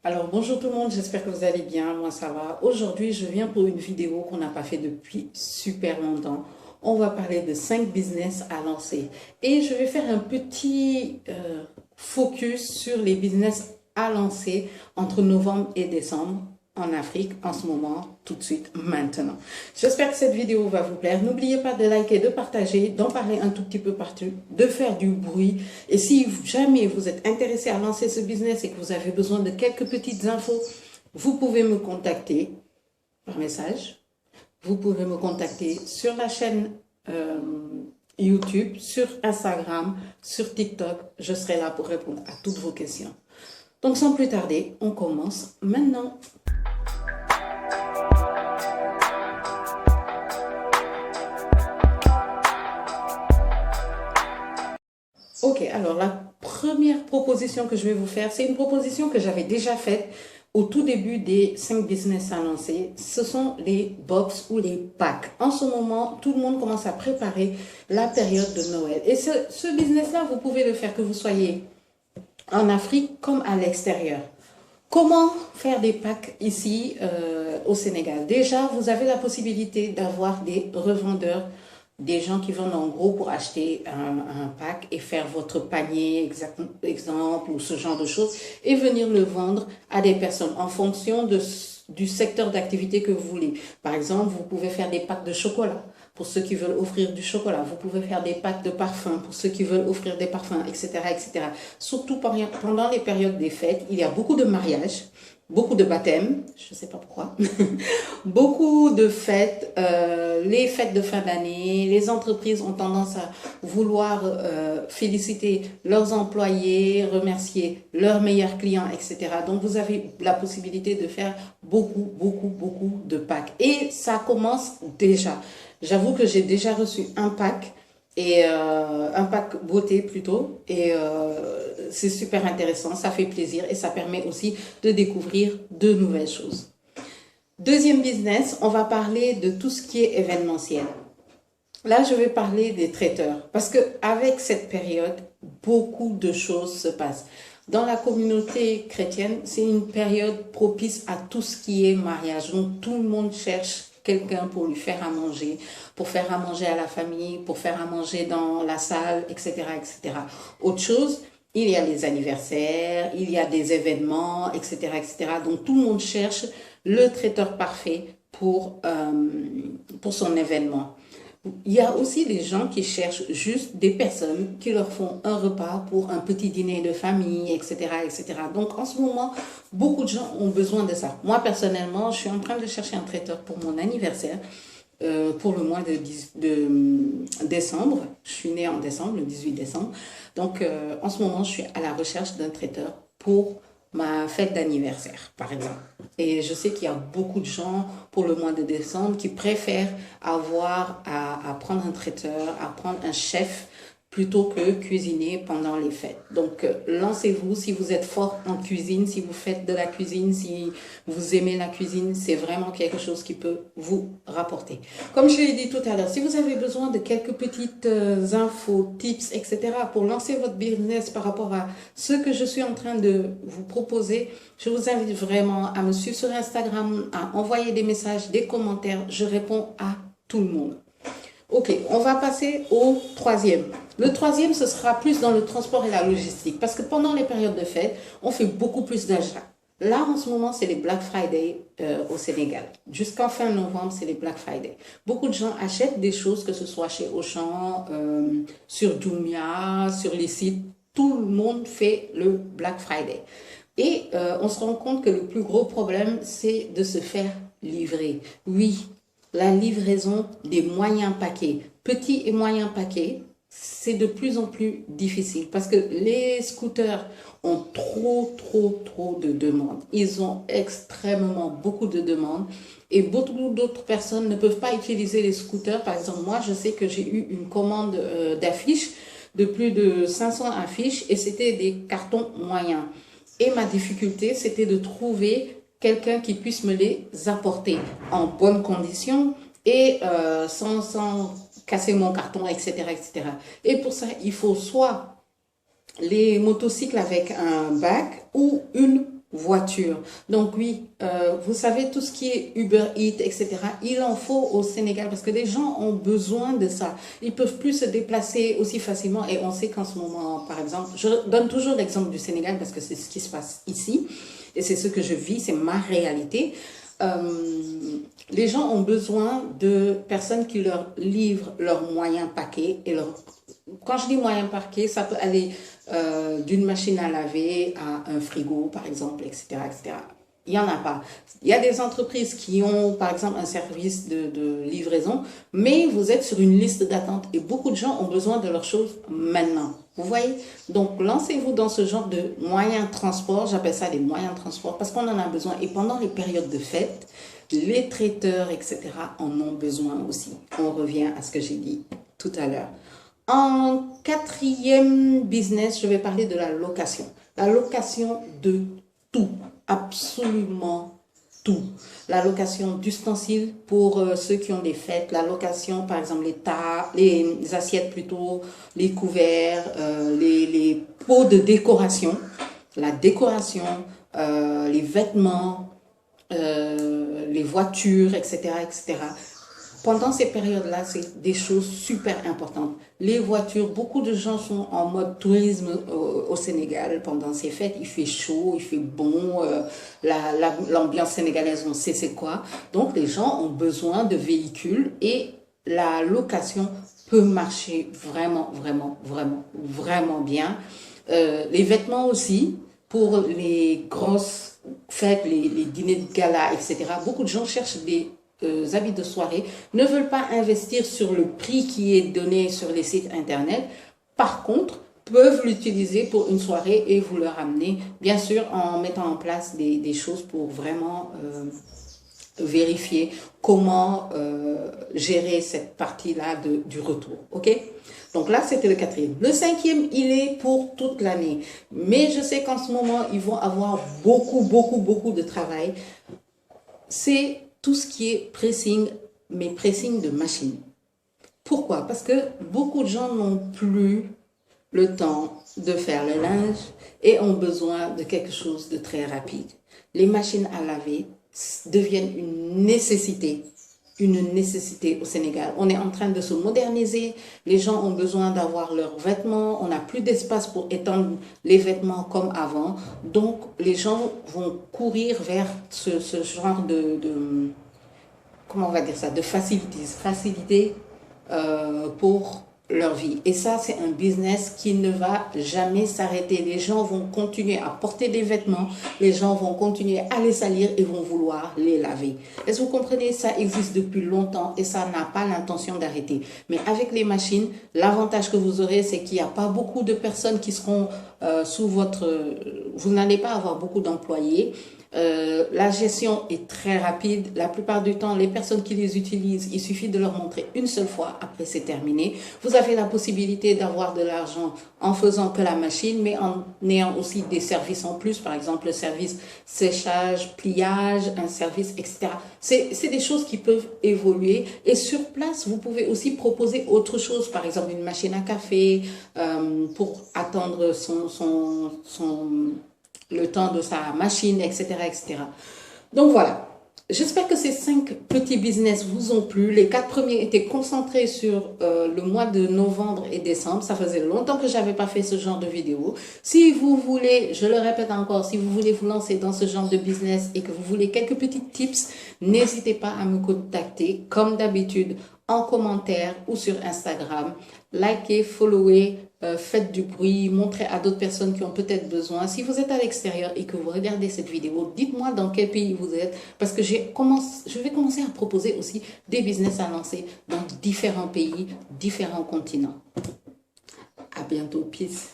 Alors bonjour tout le monde, j'espère que vous allez bien, moi ça va. Aujourd'hui je viens pour une vidéo qu'on n'a pas fait depuis super longtemps. On va parler de 5 business à lancer et je vais faire un petit focus sur les business à lancer entre novembre et décembre en Afrique en ce moment, tout de suite, maintenant. J'espère que cette vidéo va vous plaire. N'oubliez pas de liker, de partager, d'en parler un tout petit peu partout, de faire du bruit. Et si jamais vous êtes intéressé à lancer ce business et que vous avez besoin de quelques petites infos, vous pouvez me contacter par message. Vous pouvez me contacter sur la chaîne YouTube, sur Instagram, sur TikTok. Je serai là pour répondre à toutes vos questions. Donc sans plus tarder, on commence maintenant. Ok, alors la première proposition que je vais vous faire, c'est une proposition que j'avais déjà faite au tout début des 5 business à lancer. Ce sont les box ou les packs. En ce moment, tout le monde commence à préparer la période de Noël. Et ce business-là, vous pouvez le faire que vous soyez en Afrique comme à l'extérieur. Comment faire des packs ici au Sénégal? Déjà, vous avez la possibilité d'avoir des revendeurs, des gens qui vendent en gros pour acheter un pack et faire votre panier, exemple, ou ce genre de choses, et venir le vendre à des personnes en fonction du secteur d'activité que vous voulez. Par exemple, vous pouvez faire des packs de chocolat pour ceux qui veulent offrir du chocolat. Vous pouvez faire des packs de parfums pour ceux qui veulent offrir des parfums, etc., etc. Surtout pendant les périodes des fêtes, il y a beaucoup de mariages, beaucoup de baptêmes, je ne sais pas pourquoi, beaucoup de fêtes, les fêtes de fin d'année, les entreprises ont tendance à vouloir féliciter leurs employés, remercier leurs meilleurs clients, etc. Donc vous avez la possibilité de faire beaucoup de packs. Et ça commence déjà. J'avoue que j'ai déjà reçu un pack et un pack beauté plutôt et c'est super intéressant, ça fait plaisir et ça permet aussi de découvrir de nouvelles choses. Deuxième business, on va parler de tout ce qui est événementiel. Là, je vais parler des traiteurs parce que avec cette période, beaucoup de choses se passent. Dans la communauté chrétienne, c'est une période propice à tout ce qui est mariage. Donc, tout le monde cherche quelqu'un pour lui faire à manger, pour faire à manger à la famille, pour faire à manger dans la salle, etc., etc. Autre chose, il y a les anniversaires, il y a des événements, etc., etc. Donc, tout le monde cherche le traiteur parfait pour son événement. Il y a aussi des gens qui cherchent juste des personnes qui leur font un repas pour un petit dîner de famille, etc., etc. Donc, en ce moment, beaucoup de gens ont besoin de ça. Moi, personnellement, je suis en train de chercher un traiteur pour mon anniversaire, pour le mois de décembre. Je suis née en décembre, le 18 décembre. Donc, en ce moment, je suis à la recherche d'un traiteur pour ma fête d'anniversaire, par exemple. Et je sais qu'il y a beaucoup de gens pour le mois de décembre qui préfèrent avoir à prendre un traiteur, à prendre un chef plutôt que cuisiner pendant les fêtes. Donc, lancez-vous si vous êtes fort en cuisine, si vous faites de la cuisine, si vous aimez la cuisine, c'est vraiment quelque chose qui peut vous rapporter. Comme je l'ai dit tout à l'heure, si vous avez besoin de quelques petites infos, tips, etc. pour lancer votre business par rapport à ce que je suis en train de vous proposer, je vous invite vraiment à me suivre sur Instagram, à envoyer des messages, des commentaires. Je réponds à tout le monde. Ok, on va passer au troisième. Le troisième, ce sera plus dans le transport et la logistique. Parce que pendant les périodes de fête, on fait beaucoup plus d'achats. Là, en ce moment, c'est les Black Friday au Sénégal. Jusqu'en fin novembre, c'est les Black Friday. Beaucoup de gens achètent des choses, que ce soit chez Auchan, sur Jumia, sur les sites. Tout le monde fait le Black Friday. Et on se rend compte que le plus gros problème, c'est de se faire livrer. Oui, la livraison des moyens paquets, petits et moyens paquets, c'est de plus en plus difficile parce que les scooters ont trop de demandes. Ils ont extrêmement beaucoup de demandes et beaucoup d'autres personnes ne peuvent pas utiliser les scooters. Par exemple, moi, je sais que j'ai eu une commande d'affiches de plus de 500 affiches et c'était des cartons moyens. Et ma difficulté, c'était de trouver quelqu'un qui puisse me les apporter en bonnes conditions et sans casser mon carton, etc., etc. Et pour ça, il faut soit les motocycles avec un bac ou une voiture. Donc oui, vous savez, tout ce qui est Uber Eats, etc., il en faut au Sénégal parce que les gens ont besoin de ça. Ils peuvent plus se déplacer aussi facilement et on sait qu'en ce moment, par exemple, je donne toujours l'exemple du Sénégal parce que c'est ce qui se passe ici et c'est ce que je vis, c'est ma réalité. Les gens ont besoin de personnes qui leur livrent leurs moyens paquets et leur... Quand je dis moyens paquets, ça peut aller d'une machine à laver à un frigo, par exemple, etc., etc. Il n'y en a pas. Il y a des entreprises qui ont, par exemple, un service de livraison, mais vous êtes sur une liste d'attente et beaucoup de gens ont besoin de leurs choses maintenant. Vous voyez? Donc, lancez-vous dans ce genre de moyens de transport. J'appelle ça des moyens de transport parce qu'on en a besoin. Et pendant les périodes de fête, les traiteurs, etc., en ont besoin aussi. On revient à ce que j'ai dit tout à l'heure. En quatrième business, je vais parler de la location. La location de tout, absolument tout. La location d'ustensiles pour ceux qui ont des fêtes, la location par exemple les assiettes plutôt, les couverts, les pots de décoration, la décoration, les vêtements, les voitures, etc., etc. Pendant ces périodes-là, c'est des choses super importantes. Les voitures, beaucoup de gens sont en mode tourisme au Sénégal pendant ces fêtes. Il fait chaud, il fait bon, l'ambiance sénégalaise, on sait c'est quoi. Donc les gens ont besoin de véhicules et la location peut marcher vraiment, vraiment, vraiment, vraiment bien. Les vêtements aussi, pour les grosses fêtes, les dîners de gala, etc. Beaucoup de gens cherchent des habits de soirée, ne veulent pas investir sur le prix qui est donné sur les sites internet. Par contre, peuvent l'utiliser pour une soirée et vous le ramener, bien sûr, en mettant en place des choses pour vraiment vérifier comment gérer cette partie-là du retour. OK? Donc là, c'était le quatrième. Le cinquième, il est pour toute l'année. Mais je sais qu'en ce moment, ils vont avoir beaucoup, beaucoup, beaucoup de travail. C'est tout ce qui est pressing, mais pressing de machine. Pourquoi? Parce que beaucoup de gens n'ont plus le temps de faire le linge et ont besoin de quelque chose de très rapide. Les machines à laver deviennent une nécessité au Sénégal. On est en train de se moderniser, les gens ont besoin d'avoir leurs vêtements, on n'a plus d'espace pour étendre les vêtements comme avant, donc les gens vont courir vers ce genre comment on va dire ça, de facilité pour leur vie. Et ça, c'est un business qui ne va jamais s'arrêter. Les gens vont continuer à porter des vêtements, les gens vont continuer à les salir et vont vouloir les laver. Est-ce que vous comprenez? Ça existe depuis longtemps et ça n'a pas l'intention d'arrêter. Mais avec les machines, l'avantage que vous aurez, c'est qu'il n'y a pas beaucoup de personnes qui seront sous votre... Vous n'allez pas avoir beaucoup d'employés. La gestion est très rapide. La plupart du temps, les personnes qui les utilisent, il suffit de leur montrer une seule fois. Après, c'est terminé. Vous avez la possibilité d'avoir de l'argent en faisant que la machine, mais en ayant aussi des services en plus. Par exemple, le service séchage, pliage, un service, etc. C'est des choses qui peuvent évoluer. Et sur place, vous pouvez aussi proposer autre chose. Par exemple, une machine à café pour attendre le temps de sa machine, etc., etc. Donc voilà, j'espère que ces 5 petits business vous ont plu. Les 4 premiers étaient concentrés sur le mois de novembre et décembre. Ça faisait longtemps que j'avais pas fait ce genre de vidéo. Si vous voulez, je le répète encore, si vous voulez vous lancer dans ce genre de business et que vous voulez quelques petits tips, n'hésitez pas à me contacter comme d'habitude en commentaire ou sur Instagram. Likez, followez, faites du bruit, montrez à d'autres personnes qui ont peut-être besoin. Si vous êtes à l'extérieur et que vous regardez cette vidéo, dites-moi dans quel pays vous êtes parce que je vais commencer à proposer aussi des business à lancer dans différents pays, différents continents. À bientôt, peace.